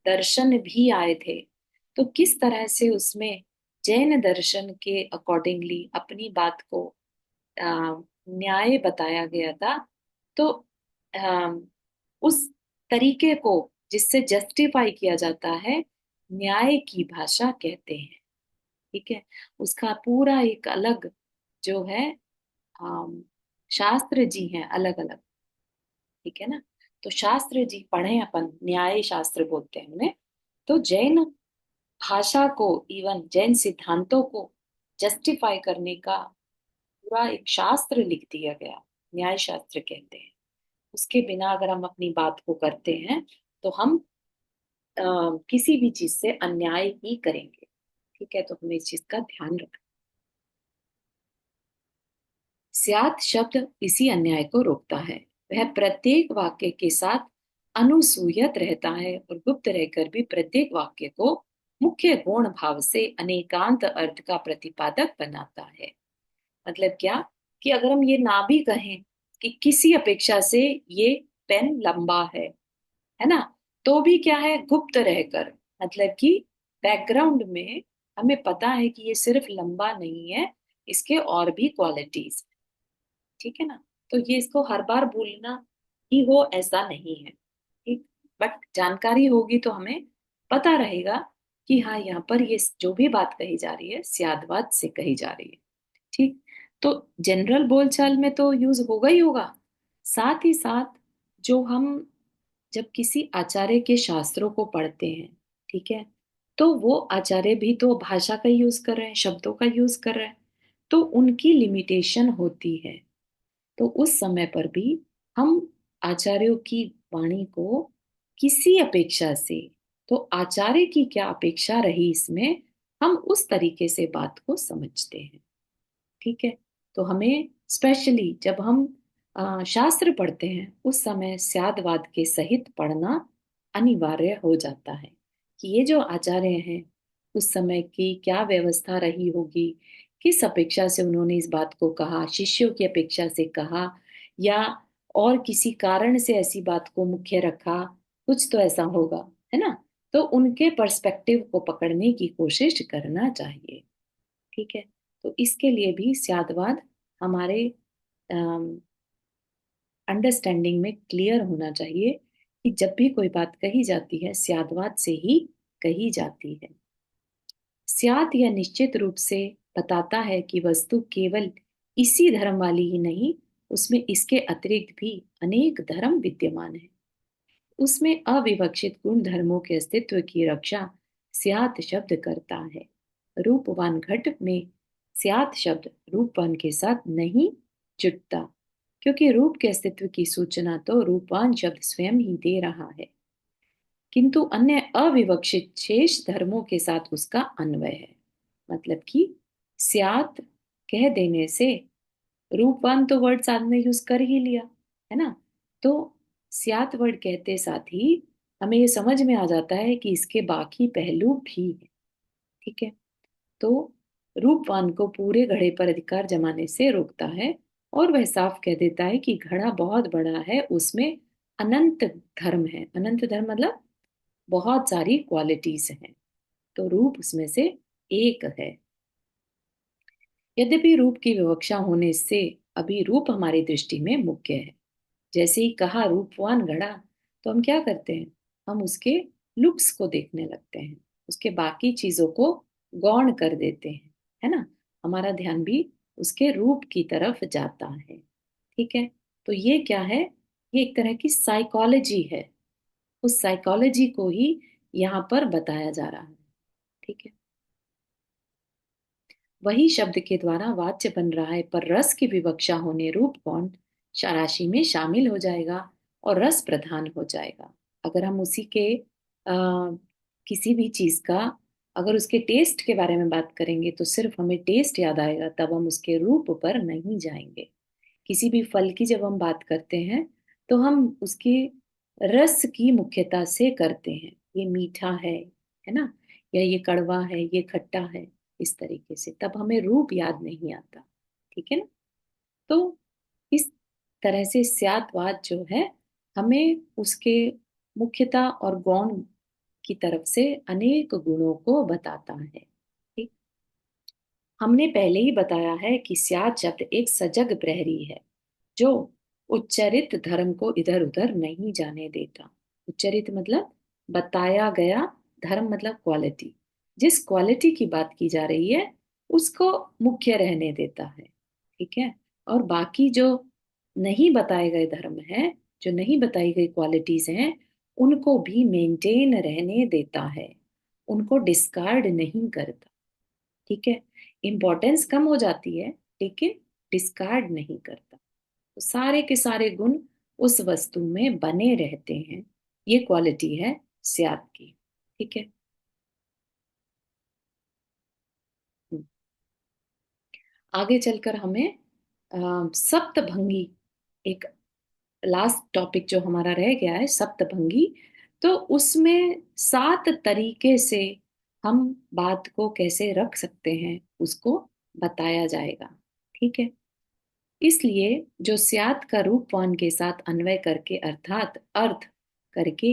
दर्शन भी आए थे। तो किस तरह से उसमें जैन दर्शन के अकॉर्डिंगली अपनी बात को न्याय बताया गया था। तो अ, उस तरीके को जिससे जस्टिफाई किया जाता है, न्याय की भाषा कहते हैं। ठीक है। उसका पूरा एक अलग जो है, शास्त्र जी हैं अलग अलग। ठीक है ना। तो शास्त्र जी पढ़े अपन, न्याय शास्त्र बोलते हैं उन्हें। तो जैन भाषा को, इवन जैन सिद्धांतों को जस्टिफाई करने का पूरा एक शास्त्र लिख दिया गया, न्याय शास्त्र कहते हैं। उसके बिना अगर हम अपनी बात को करते हैं तो हम अ, किसी भी चीज से अन्याय ही करेंगे। ठीक है, तो हमें इस चीज का ध्यान रखना। स्यात् शब्द इसी अन्याय को रोकता है। वह प्रत्येक वाक्य के साथ अनुसूयत रहता है और गुप्त रहकर भी प्रत्येक वाक्य को मुख्य गौण भाव से अनेकांत अर्थ का प्रतिपादक बनाता है। मतलब क्या, कि अगर हम ये ना भी कहें कि किसी अपेक्षा से ये पेन लंबा है ना, तो भी क्या है, गुप्त रहकर, मतलब कि बैकग्राउंड में हमें पता है कि ये सिर्फ लंबा नहीं है, इसके और भी क्वालिटीज। ठीक है ना। तो ये इसको हर बार बोलना ही हो ऐसा नहीं है, ठीक। बट जानकारी होगी तो हमें पता रहेगा कि हाँ, यहाँ पर ये जो भी बात कही जा रही है स्यादवाद से कही जा रही है। ठीक। तो जनरल बोलचाल में तो यूज होगा ही होगा। साथ ही साथ जो हम जब किसी आचार्य के शास्त्रों को पढ़ते हैं, ठीक है, तो वो आचार्य भी तो भाषा का यूज कर रहे हैं, शब्दों का यूज कर रहे हैं। तो उनकी लिमिटेशन होती है। तो उस समय पर भी हम आचार्यों की वाणी को किसी अपेक्षा से, तो आचार्य की क्या अपेक्षा रही इसमें, हम उस तरीके से बात को समझते हैं। ठीक है। तो हमें स्पेशली जब हम शास्त्र पढ़ते हैं उस समय स्यादवाद के सहित पढ़ना अनिवार्य हो जाता है कि ये जो आचार्य हैं उस समय की क्या व्यवस्था रही होगी, किस अपेक्षा से उन्होंने इस बात को कहा, शिष्यों की अपेक्षा से कहा या और किसी कारण से ऐसी बात को मुख्य रखा, कुछ तो ऐसा होगा, है ना। तो उनके पर्सपेक्टिव को पकड़ने की कोशिश करना चाहिए। ठीक है। तो इसके लिए भी स्यादवाद हमारे अंडरस्टैंडिंग में क्लियर होना चाहिए कि जब भी कोई बात कही जाती है स्यादवाद से ही कही जाती है। स्याद यह निश्चित रूप से बताता है कि वस्तु केवल इसी धर्म वाली ही नहीं, उसमें इसके अतिरिक्त भी अनेक धर्म विद्यमान है। उसमें अविवक्षित गुण धर्मों के अस्तित्व की रक्षा स्यात् शब्द करता है। रूपवान घट में स्यात् शब्द रूपवान के साथ नहीं जुटता, क्योंकि रूप के अस्तित्व की सूचना तो रूपवान शब्द स्वयं ही दे रहा है, किंतु अन्य अविवक्षित शेष धर्मों के साथ उसका अन्वय है। मतलब कि स्यात् कह देने से रूपवान तो वर्ड साथ में यूज कर ही लिया, है ना। तो स्यात् वर्ड कहते साथ ही हमें ये समझ में आ जाता है कि इसके बाकी पहलू भी है। ठीक है। तो रूपवान को पूरे घड़े पर अधिकार जमाने से रोकता है और वह साफ कह देता है कि घड़ा बहुत बड़ा है, उसमें अनंत धर्म है। अनंत धर्म मतलब बहुत सारी क्वालिटीज हैं, तो रूप उसमें से एक है। यद्यपि रूप की विवक्षा होने से अभी रूप हमारी दृष्टि में मुख्य है। जैसे ही कहा रूपवान घड़ा, तो हम क्या करते हैं, हम उसके लुक्स को देखने लगते हैं, उसके बाकी चीजों को गौण कर देते हैं, है ना। हमारा ध्यान भी उसके रूप की तरफ जाता है। ठीक है। तो ये क्या है, ये एक तरह की साइकोलॉजी है। उस साइकोलॉजी को ही यहाँ पर बताया जा रहा है। ठीक है। वही शब्द के द्वारा वाच्य बन रहा है, पर रस की विवक्षा होने रूप गौण राशि में शामिल हो जाएगा और रस प्रधान हो जाएगा। अगर हम उसी के किसी भी चीज का, अगर उसके टेस्ट के बारे में बात करेंगे तो सिर्फ हमें टेस्ट याद आएगा, तब हम उसके रूप पर नहीं जाएंगे। किसी भी फल की जब हम बात करते हैं तो हम उसके रस की मुख्यता से करते हैं, ये मीठा है ना, या ये कड़वा है, ये खट्टा है, इस तरीके से, तब हमें रूप याद नहीं आता। ठीक है ना। तो इस तरह से स्यादवाद जो है हमें उसके मुख्यता और गौण की तरफ से अनेक गुणों को बताता है। ठीक। हमने पहले ही बताया है कि स्याद शब्द एक सजग प्रहरी है जो उच्चरित धर्म को इधर उधर नहीं जाने देता। उच्चरित मतलब बताया गया, धर्म मतलब क्वालिटी, जिस क्वालिटी की बात की जा रही है उसको मुख्य रहने देता है। ठीक है। और बाकी जो नहीं बताए गए धर्म है जो नहीं बताई गई क्वालिटीज हैं उनको भी मेंटेन रहने देता है, उनको डिस्कार्ड नहीं करता। ठीक है, इंपॉर्टेंस कम हो जाती है लेकिन डिस्कार्ड नहीं करता। तो सारे के सारे गुण उस वस्तु में बने रहते हैं। ये क्वालिटी है स्याद की। ठीक है। आगे चलकर हमें सप्तभंगी, एक लास्ट टॉपिक जो हमारा रह गया है सप्तभंगी, तो उसमें 7 तरीके से हम बात को कैसे रख सकते हैं उसको बताया जाएगा। ठीक है। इसलिए जो स्यात् का रूपवान के साथ अन्वय करके अर्थात अर्थ करके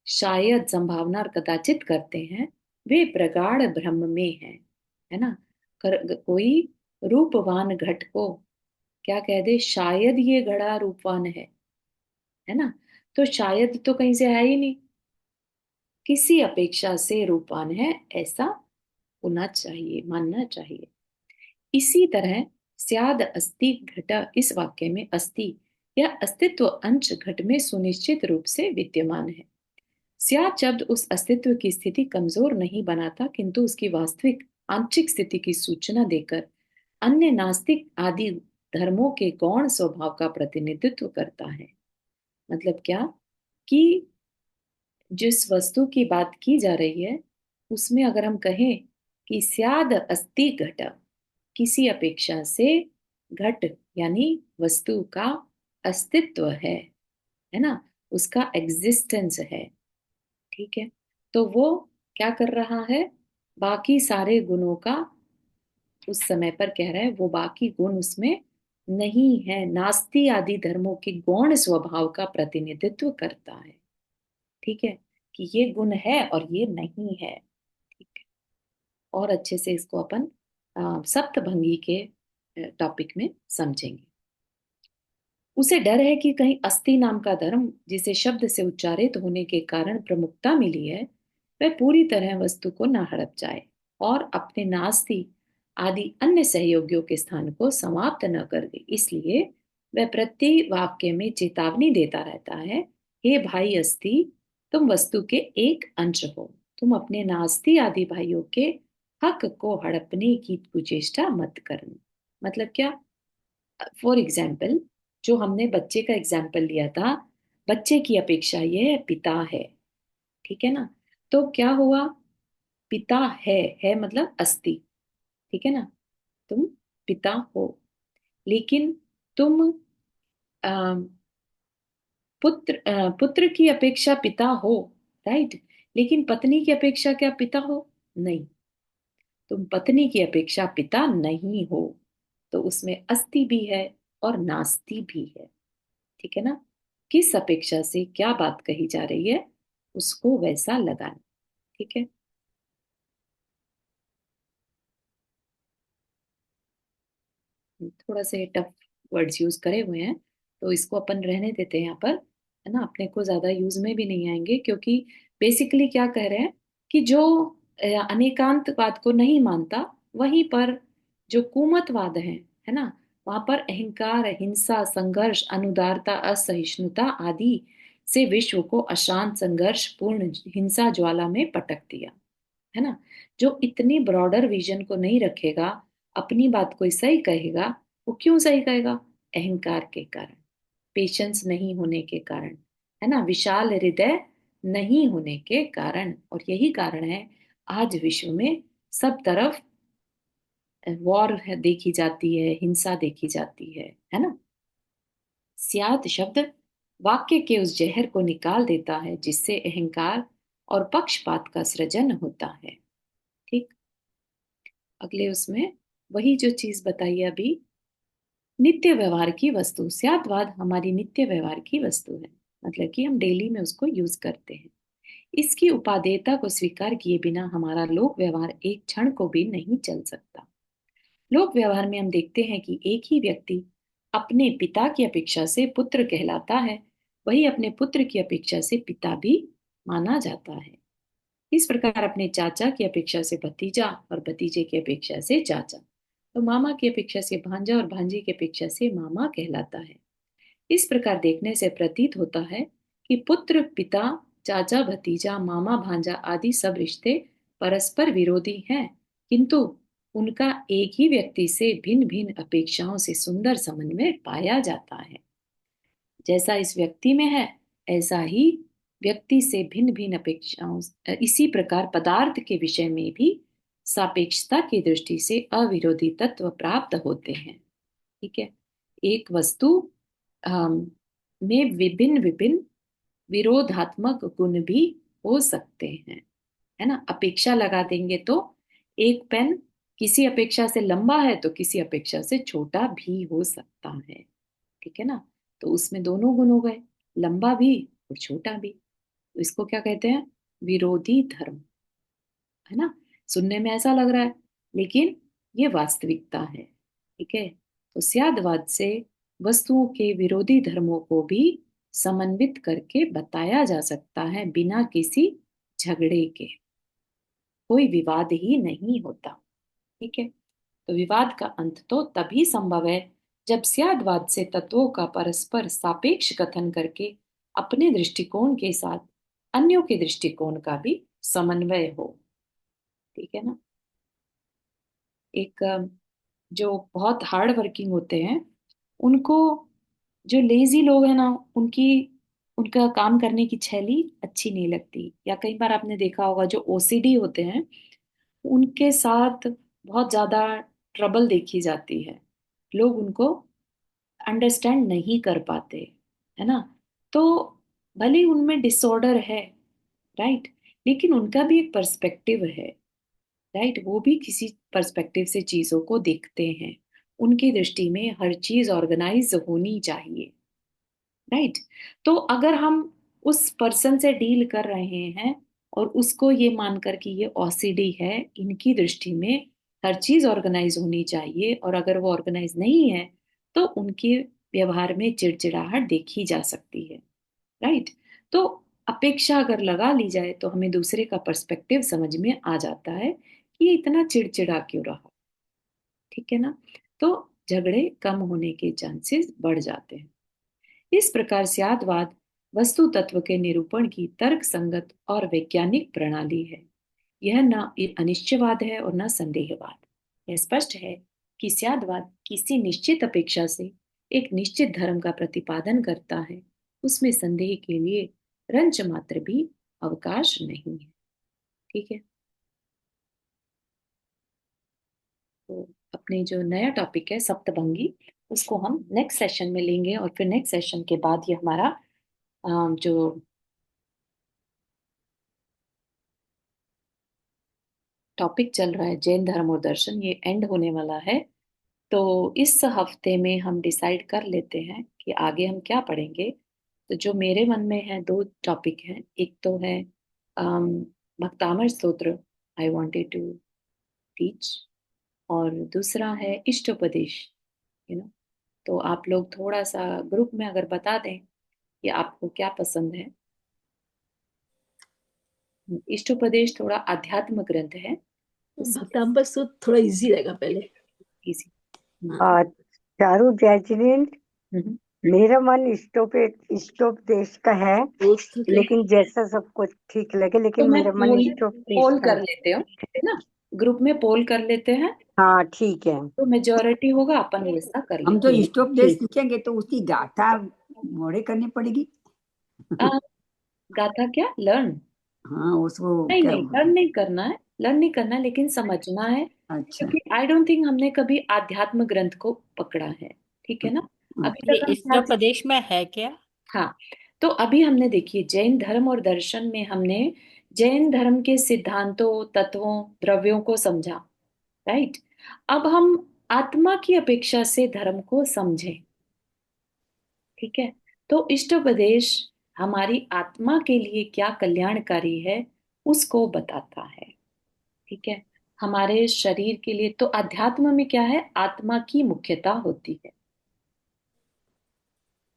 शायद संभावना और कदाचित करते हैं, वे प्रगाढ़ ब्रह्म में है ना। कोई रूपवान घट को क्या कह दे, शायद ये घड़ा रूपवान है ना, तो शायद तो कहीं से है ही नहीं, किसी अपेक्षा से रूपवान है ऐसा होना चाहिए, मानना चाहिए। इसी तरह स्याद अस्ति घट, इस वाक्य में अस्ति या अस्तित्व अंश घट में सुनिश्चित रूप से विद्यमान है। स्याद शब्द उस अस्तित्व की स्थिति कमजोर नहीं बनाता, किंतु उसकी वास्तविक आंशिक स्थिति की सूचना देकर अन्य नास्तिक आदि धर्मों के गौण स्वभाव का प्रतिनिधित्व करता है। मतलब क्या कि जिस वस्तु की बात की जा रही है उसमें अगर हम कहें कि स्याद अस्ति घट, किसी अपेक्षा से घट यानी वस्तु का अस्तित्व है ना, उसका एग्जिस्टेंस है। ठीक है। तो वो क्या कर रहा है, बाकी सारे गुणों का उस समय पर कह रहा है वो बाकी गुण उसमें नहीं है, नास्ति आदि धर्मों के गौण स्वभाव का प्रतिनिधित्व करता है। ठीक है, कि ये गुण है और ये नहीं है। ठीक है। और अच्छे से इसको अपन सप्तभंगी के टॉपिक में समझेंगे। उसे डर है कि कहीं अस्थि नाम का धर्म जिसे शब्द से उच्चारित होने के कारण प्रमुखता मिली है, वह पूरी तरह वस्तु को न हड़प जाए और अपने नास्ति आदि अन्य सहयोगियों के स्थान को समाप्त न कर दे। इसलिए वह प्रति वाक्य में चेतावनी देता रहता है, हे भाई अस्थि, तुम वस्तु के एक अंश हो, तुम अपने नास्ति आदि भाइयों के हक को हड़पने की कुचेष्टा मत करना। मतलब क्या, फॉर एग्जाम्पल जो हमने बच्चे का एग्जाम्पल लिया था, बच्चे की अपेक्षा यह पिता है। ठीक है ना, तो क्या हुआ, पिता है मतलब अस्ति। ठीक है ना, तुम पिता हो, लेकिन तुम पुत्र की अपेक्षा पिता हो, राइट, लेकिन पत्नी की अपेक्षा क्या पिता हो, नहीं, तुम पत्नी की अपेक्षा पिता नहीं हो। तो उसमें अस्ति भी है और नास्ति भी है। ठीक है ना, किस अपेक्षा से क्या बात कही जा रही है उसको वैसा लगाना। ठीक है। थोड़ा से टफ वर्ड्स यूज करे हुए हैं तो इसको अपन रहने देते हैं यहाँ पर, है ना, अपने को ज्यादा यूज में भी नहीं आएंगे, क्योंकि बेसिकली क्या कह रहे हैं कि जो अनेकांतवाद को नहीं मानता, वहीं पर जो कुमतवाद है ना, वहां पर अहंकार, हिंसा, संघर्ष, अनुदारता, असहिष्णुता आदि से विश्व को अशांत, संघर्ष पूर्ण हिंसा ज्वाला में पटक दिया। है ना, जो इतनी ब्रॉडर विजन को नहीं रखेगा, अपनी बात कोई सही कहेगा, वो क्यों सही कहेगा, अहंकार के कारण, पेशेंस नहीं होने के कारण, है ना, विशाल हृदय नहीं होने के कारण। और यही कारण है आज विश्व में सब तरफ वॉर देखी जाती है, हिंसा देखी जाती है ना। स्याद शब्द वाक्य के उस जहर को निकाल देता है जिससे अहंकार और पक्षपात का सृजन होता है। ठीक। अगले उसमें वही जो चीज बताई अभी, नित्य व्यवहार की वस्तु, स्यादवाद हमारी नित्य व्यवहार की वस्तु है, मतलब कि हम डेली में उसको यूज करते हैं। इसकी उपादेयता को स्वीकार किए बिना हमारा लोक व्यवहार एक क्षण को भी नहीं चल सकता। लोक व्यवहार में हम देखते हैं कि एक ही व्यक्ति अपने पिता की अपेक्षा से पुत्र कहलाता है, वही अपने पुत्र की अपेक्षा से पिता भी माना जाता है। इस प्रकार अपने चाचा की अपेक्षा से भतीजा और भतीजे की अपेक्षा से चाचा, तो मामा की अपेक्षा से भांजा और भांजे की अपेक्षा से मामा कहलाता है। इस प्रकार देखने से प्रतीत होता है कि पुत्र पिता चाचा भतीजा मामा भांजा आदि सब रिश्ते परस्पर विरोधी हैं, किंतु उनका एक ही व्यक्ति से भिन्न भिन्न अपेक्षाओं से सुंदर समन्वय पाया जाता है। जैसा इस व्यक्ति में है, ऐसा ही व्यक्ति से भिन्न भिन्न अपेक्षाओं, इसी प्रकार पदार्थ के विषय में भी सापेक्षता की दृष्टि से अविरोधी तत्व प्राप्त होते हैं। ठीक है। एक वस्तु अम, में विभिन्न विभिन्न विरोधात्मक गुण भी हो सकते हैं, है ना। अपेक्षा लगा देंगे तो एक पेन किसी अपेक्षा से लंबा है तो किसी अपेक्षा से छोटा भी हो सकता है। ठीक है ना। तो उसमें दोनों गुण हो गए, लंबा भी और छोटा भी। तो इसको क्या कहते हैं? विरोधी धर्म, है ना। सुनने में ऐसा लग रहा है, लेकिन ये वास्तविकता है। ठीक है। तो स्यादवाद से वस्तुओं के विरोधी धर्मों को भी समन्वित करके बताया जा सकता है बिना किसी झगड़े के। कोई विवाद ही नहीं होता। ठीक है। तो विवाद का अंत तो तभी संभव है जब स्यादवाद से तत्वों का परस्पर सापेक्ष कथन करके अपने दृष्टिकोण के साथ अन्यों के दृष्टिकोण का भी समन्वय हो। ठीक है ना। एक जो बहुत हार्ड वर्किंग होते हैं, उनको, जो लेजी लोग हैं ना, उनकी उनका काम करने की शैली अच्छी नहीं लगती। या कई बार आपने देखा होगा जो ओसीडी होते हैं, उनके साथ बहुत ज्यादा ट्रबल देखी जाती है। लोग उनको अंडरस्टैंड नहीं कर पाते, है ना। तो भले ही उनमें डिसऑर्डर है, राइट, लेकिन उनका भी एक पर्सपेक्टिव है, राइट। वो भी किसी पर्सपेक्टिव से चीजों को देखते हैं। उनकी दृष्टि में हर चीज ऑर्गेनाइज होनी चाहिए, राइट। तो अगर हम उस पर्सन से डील कर रहे हैं और उसको ये मानकर कि ये ओसीडी है, इनकी दृष्टि में हर चीज ऑर्गेनाइज होनी चाहिए, और अगर वो ऑर्गेनाइज नहीं है तो उनके व्यवहार में चिड़चिड़ाहट देखी जा सकती है, राइट। तो अपेक्षा अगर लगा ली जाए तो हमें दूसरे का पर्सपेक्टिव समझ में आ जाता है कि ये इतना चिड़चिड़ा क्यों रहा। ठीक है ना। तो झगड़े कम होने के चांसेस बढ़ जाते हैं। इस प्रकार स्यादवाद वस्तु तत्व के निरूपण की तर्क संगत और वैज्ञानिक प्रणाली है। यह न अनिश्चयवाद है और न संदेहवाद। यह स्पष्ट है कि स्यादवाद किसी निश्चित अपेक्षा से एक निश्चित धर्म का प्रतिपादन करता है, उसमें संदेह के लिए रंच मात्र भी अवकाश नहीं है। ठीक है। तो अपने जो नया टॉपिक है सप्तभंगी, उसको हम नेक्स्ट सेशन में लेंगे, और फिर नेक्स्ट सेशन के बाद ये हमारा जो टॉपिक चल रहा है जैन धर्म और दर्शन, ये एंड होने वाला है। तो इस हफ्ते में हम डिसाइड कर लेते हैं कि आगे हम क्या पढ़ेंगे। तो जो मेरे मन में है, दो टॉपिक हैं। एक तो है अम, भक्तामर स्तोत्र, आई वांटेड टू टीच, और दूसरा है इष्टोपदेश, यू नो। तो आप लोग थोड़ा सा ग्रुप में अगर बता दें कि आपको क्या पसंद है। इष्टोपदेश थोड़ा आध्यात्म ग्रंथ है, उसमें भक्तांबर सूत्र थोड़ा इजी रहेगा पहले। इजी। हाँ। चारू जयचंद, हम्म। मेरा मन इष्टोपदेश का है, तो क्या? लेकिन जैसा सबको ठीक लगे, तो लेकिन मैं मेरा मन पोल इष्टोपदेश पोल का कर है। लेते हो, है ना। ग्रुप में पोल कर लेते हैं, हाँ ठीक है। तो मेजोरिटी होगा, अपन वैसा कर हम तो लेंगे। इष्टोपदेश ठीक। लिखेंगे तो उसकी गाथा मोड़े करनी पड़ेगी। आ, गाथा क्या लर्न? हाँ उसको नहीं क्या नहीं, लर्न नहीं करना है, लर्न नहीं करना है, लेकिन समझना है। अच्छा क्योंकि आई डोंट थिंक हमने कभी आध्यात्म ग्रंथ को पकड़ा है। ठीक है ना। अभी ये तक हम क्या, इष्टोपदेश में है क्या? हाँ। तो अभी हमने देखिए जैन धर्म और दर्शन में हमने जैन धर्म के सिद्धांतों, तत्वों, द्रव्यों को समझा, राइट। अब हम आत्मा की अपेक्षा से धर्म को समझें। ठीक है। तो इष्टोपदेश हमारी आत्मा के लिए क्या कल्याणकारी है, उसको बताता है। ठीक है। हमारे शरीर के लिए तो अध्यात्म में क्या है, आत्मा की मुख्यता होती है।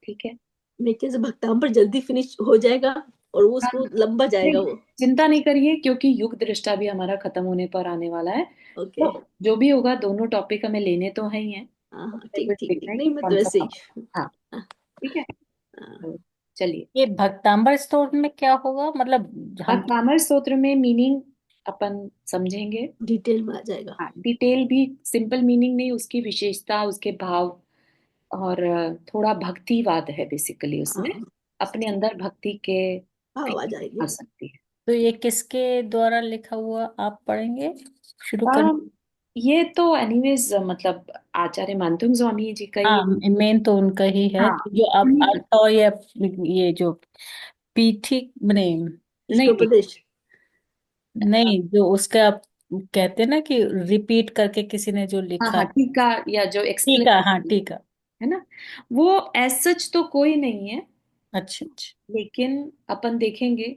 ठीक है। मैं कैसे भक्तांबर जल्दी फिनिश हो जाएगा और वो हाँ, उसको लंबा जाएगा नहीं, वो। चिंता नहीं करिए, क्योंकि युग दृष्टा भी हमारा खत्म होने पर आने वाला है। ओके। तो जो भी होगा, दोनों टॉपिक हमें लेने तो है ही हैं। हाँ हाँ, उसमें ठीक कुछ ठीक ठीक, लिखना है नहीं कि मैं तो कौन सा वैसे ही। टॉपिक। हाँ। हाँ, ठीक है, हाँ, तो चलिए। ये भक्तांबर स्तोत्र में क्या होगा, मतलब हम भक्तामर स्तोत्र में मीनिंग अपन समझेंगे। डिटेल में आ जाएगा। हाँ, डिटेल भी, सिंपल मीनिंग नहीं, उसकी विशेषता, उसके भाव, और थोड़ा भक्तिवाद है बेसिकली उसमें। हाँ, अपने अंदर भक्ति के भाव आ फीलिंग आ जाएगी। सकती है। तो ये किसके द्वारा लिखा हुआ, आप पढ़ेंगे, शुरू कर? अम, ये तो एनीवेज मतलब आचार्य मानतुंग स्वामी जी का ही। हाँ, मेन तो उनका ही है, हाँ, तो जो आप उन्हीं अर्थ और ये जो पीठी नहीं, नहीं, इष्टोपदेश। नहीं जो उसका आप कहते हैं ना कि रिपीट करके किसी ने जो हाँ लिखा हाँ, है। टीका या जो ठीक है, एक्सप्लेन, हाँ ठीक है। है ना, वो एज सच तो कोई नहीं है, अच्छा अच्छा। लेकिन अपन देखेंगे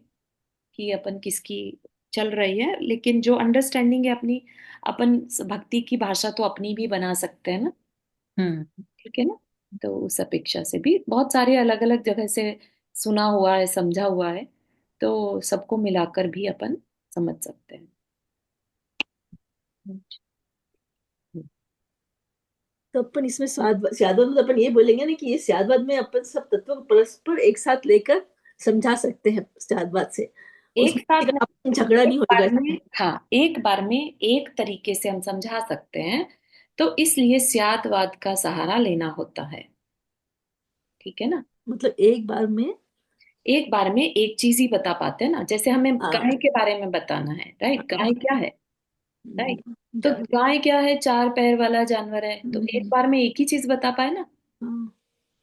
कि अपन किसकी चल रही है, लेकिन जो अंडरस्टैंडिंग है अपनी, अपन भक्ति की भाषा तो अपनी भी बना सकते हैं ना। हम्म। ठीक है ना, तो उस अपेक्षा से भी बहुत सारे अलग अलग जगह से सुना हुआ है, समझा हुआ है, तो सबको मिलाकर भी अपन समझ सकते हैं। तो अपन इसमें स्यादवाद में तो अपन ये बोलेंगे ना कि ये स्यादवाद में अपन सब तत्वों को परस्पर एक साथ लेकर समझा सकते हैं स्यादवाद से। एक उसमें साथ अपन नहीं, झगड़ा एक नहीं होएगा बार में, इसमें। हाँ, एक बार में एक तरीके से हम समझा सकते हैं, तो इसलिए स्यादवाद का सहारा लेना होता है। ठीक है ना, मतलब एक बार में। एक बार में एक चीज ही बता पाते हैं ना, जैसे हमें हाँ, गाय के बारे में बताना है, राइट, गाय क्या है, राइट, तो जान। गाय क्या है, चार पैर वाला जानवर है, तो एक बार में एक ही चीज बता पाए ना, हाँ,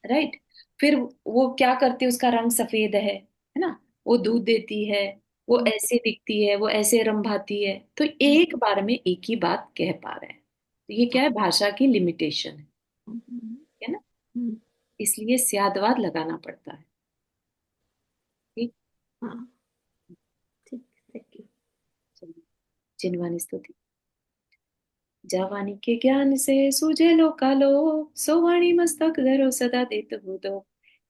राइट। फिर वो क्या करती है, उसका रंग सफेद है ना, वो दूध देती है, वो हाँ, ऐसे दिखती है, वो ऐसे रंभाती है, तो एक बार में एक ही बात कह पा रहे हैं, तो ये क्या है, भाषा की लिमिटेशन है ना, इसलिए स्यादवाद लगाना पड़ता है। ठीक, हाँ, ठीक। Thank you. चलिए, जिनवानी स्तुति। जावानी के ज्ञान से सूझे लो कालो, सो वाणी मस्तक धरो सदा देत बूदो।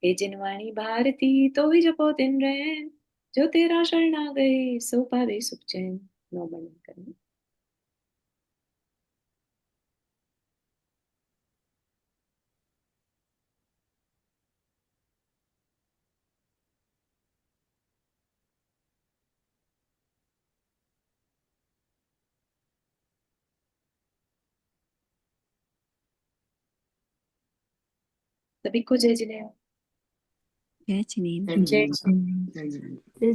हे जिनवाणी भारती तो ही जपो दिन रैन, जो तेरा शरण आ गए सो पावे सुख चैन। नौ बंदन करना। सभी को जय जिनेन्द्र। जय जिनेन्द्र। जय जय जिनेन्द्र।